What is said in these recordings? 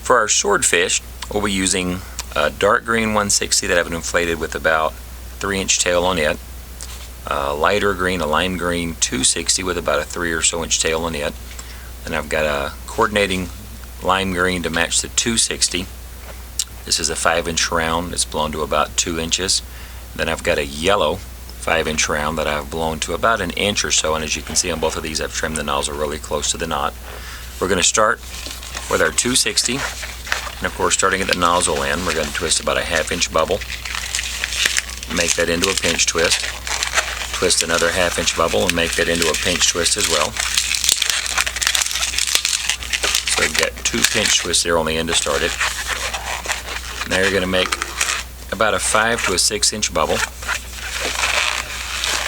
For our swordfish, we'll be using a dark green 160 that I've inflated with about 3-inch tail on it. Lighter green, a lime green 260 with about a 3 or so inch tail on it. And I've got a coordinating lime green to match the 260. This is a 5-inch round. It's blown to about 2 inches. Then I've got a yellow 5-inch round that I've blown to about an inch or so, and as you can see on both of these, I've trimmed the nozzle really close to the knot. We're going to start with our 260, and of course starting at the nozzle end, we're going to twist about a 1/2-inch bubble, make that into a pinch twist, twist another 1/2-inch bubble and make that into a pinch twist as well. So we've got 2 pinch twists there on the end to start it. Now you're going to make about a 5 to a 6-inch bubble,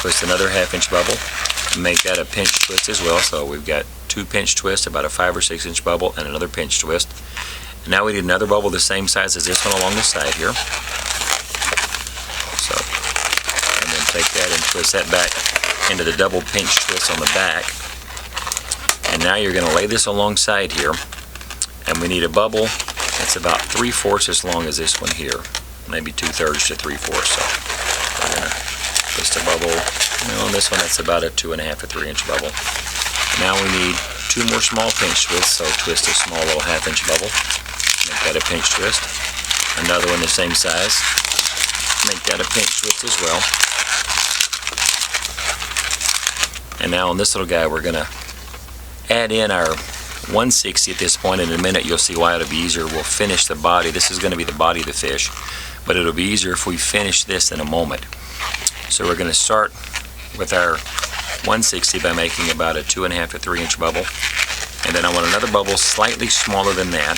twist another 1/2-inch bubble, and make that a pinch twist as well. So we've got 2 pinch twists, about a 5 or 6-inch bubble, and another pinch twist. And now we need another bubble the same size as this one along the side here. So, and then take that and twist that back into the double pinch twist on the back. And now you're going to lay this alongside here, and we need a bubble that's about 3/4 as long as this one here, maybe 2/3 to 3/4. So we're going to twist a bubble. On this one, that's about a 2.5 to 3-inch bubble. Now we need 2 more small pinch twists, so twist a small little 1/2-inch bubble, make that a pinch twist. Another one the same size, make that a pinch twist as well. And now on this little guy, we're going to add in our 160 at this point. In a minute you'll see why it'll be easier. We'll finish the body. This is going to be the body of the fish, but it'll be easier if we finish this in a moment. So we're going to start with our 160 by making about a 2.5 to 3-inch bubble, and then I want another bubble slightly smaller than that,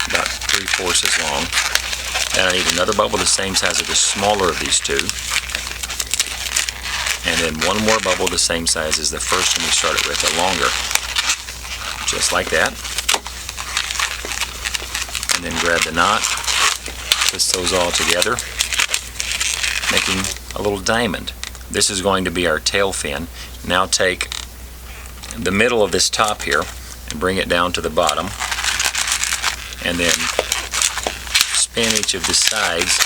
about 3/4 as long. And I need another bubble the same size as the smaller of these two, and then one more bubble the same size as the first one we started with, a longer, just like that. And then grab the knot, twist those all together, making a little diamond. This is going to be our tail fin. Now take the middle of this top here and bring it down to the bottom, and then spin each of the sides.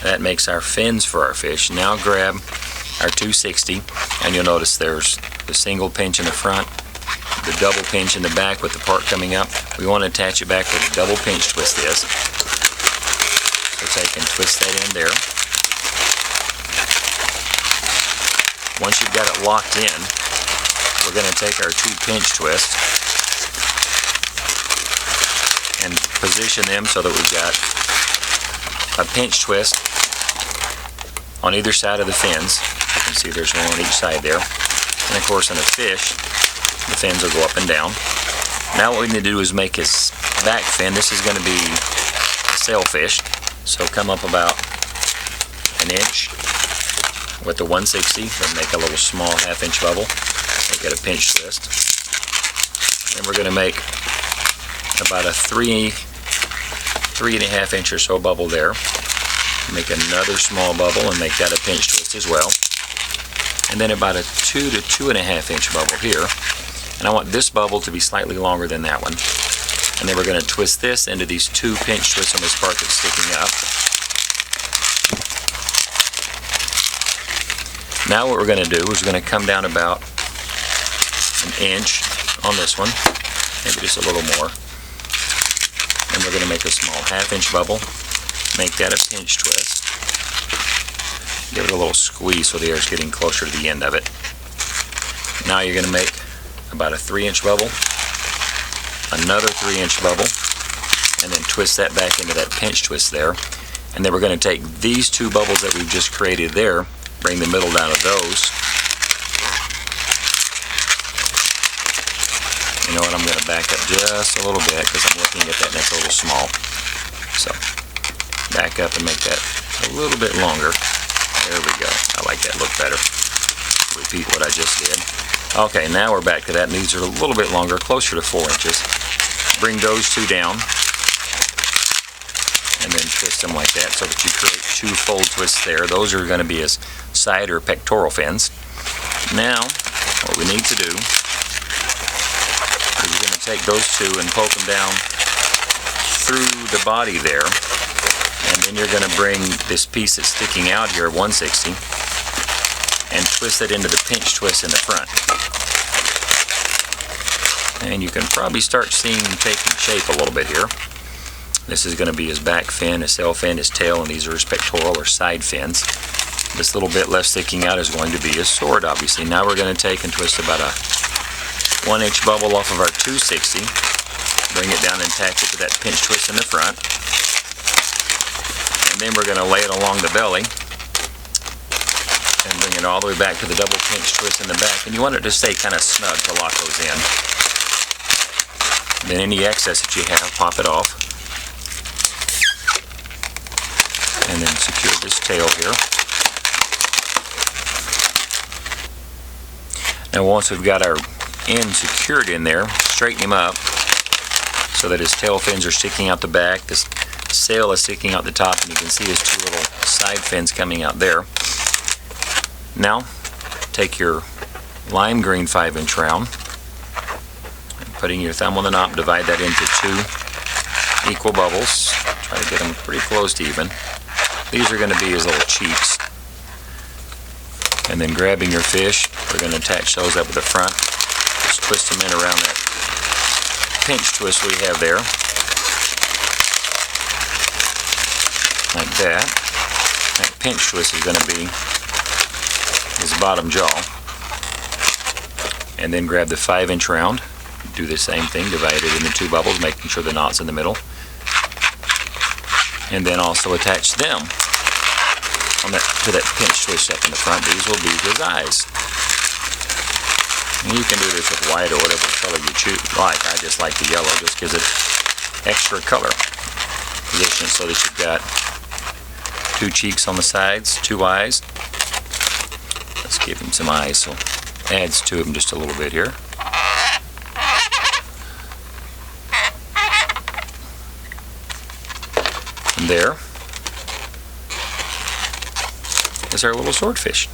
That makes our fins for our fish. Now grab our 260, and you'll notice there's the single pinch in the front, the double pinch in the back with the part coming up. We want to attach it back where the double pinch twist is. So take and twist that in there. Once you've got it locked in, we're going to take our 2 pinch twists and position them so that we've got a pinch twist on either side of the fins. You can see there's one on each side there. And of course on a fish, the fins will go up and down. Now what we need to do is make his back fin. This is going to be a sailfish. So come up about an inch with the 160, then make a little small 1/2-inch bubble, make it a pinch twist. Then we're going to make about a 3.5-inch or so bubble there. Make another small bubble and make that a pinch twist as well. And then about a 2 to 2.5-inch bubble here. And I want this bubble to be slightly longer than that one. And then we're going to twist this into these 2 pinch twists on this part that's sticking up. Now what we're going to do is we're going to come down about an inch on this one, maybe just a little more. And we're going to make a small 1/2-inch bubble, make that a pinch twist. Give it a little squeeze so the air is getting closer to the end of it. Now you're going to make about a 3-inch bubble, another 3-inch bubble, and then twist that back into that pinch twist there. And then we're going to take these 2 bubbles that we've just created there, bring the middle down to those. You know what, I'm going to back up just a little bit because I'm looking at that and it's a little small. So back up and make that a little bit longer. There we go. I like that look better. Repeat what I just did. Okay, now we're back to that, and these are a little bit longer, closer to 4 inches. Bring those 2 down, and then twist them like that so that you create 2 fold twists there. Those are going to be his side or pectoral fins. Now, what we need to do is we're going to take those two and poke them down through the body there. And then you're going to bring this piece that's sticking out here, 160, and twist it into the pinch twist in the front. And you can probably start seeing taking shape a little bit here. This is going to be his back fin, his tail fin, his tail, and these are his pectoral or side fins. This little bit left sticking out is going to be his sword, obviously. Now we're going to take and twist about a 1-inch bubble off of our 260, bring it down and attach it to that pinch twist in the front. And then we're going to lay it along the belly and bring it all the way back to the double pinch twist in the back. And you want it to stay kind of snug to lock those in. Then any excess that you have, pop it off. And then secure this tail here. Now once we've got our end secured in there, straighten him up so that his tail fins are sticking out the back, this sail is sticking out the top, and you can see his two little side fins coming out there. Now take your lime green 5-inch round, putting your thumb on the knob, divide that into 2 equal bubbles. Try to get them pretty close to even. These are going to be his little cheeks. And then grabbing your fish, we're going to attach those up at the front. Just twist them in around that pinch twist we have there. Like that. That pinch twist is going to be his bottom jaw. And then grab the 5-inch round. Do the same thing, divide it into 2 bubbles, making sure the knot's in the middle. And then also attach them on that, to that pinch twist up in the front. These will be his eyes. And you can do this with white or whatever color you like. I just like the yellow, just gives it extra color position so that you've got 2 cheeks on the sides, 2 eyes. Let's give him some eyes, so adds to him just a little bit here. And there is our little swordfish.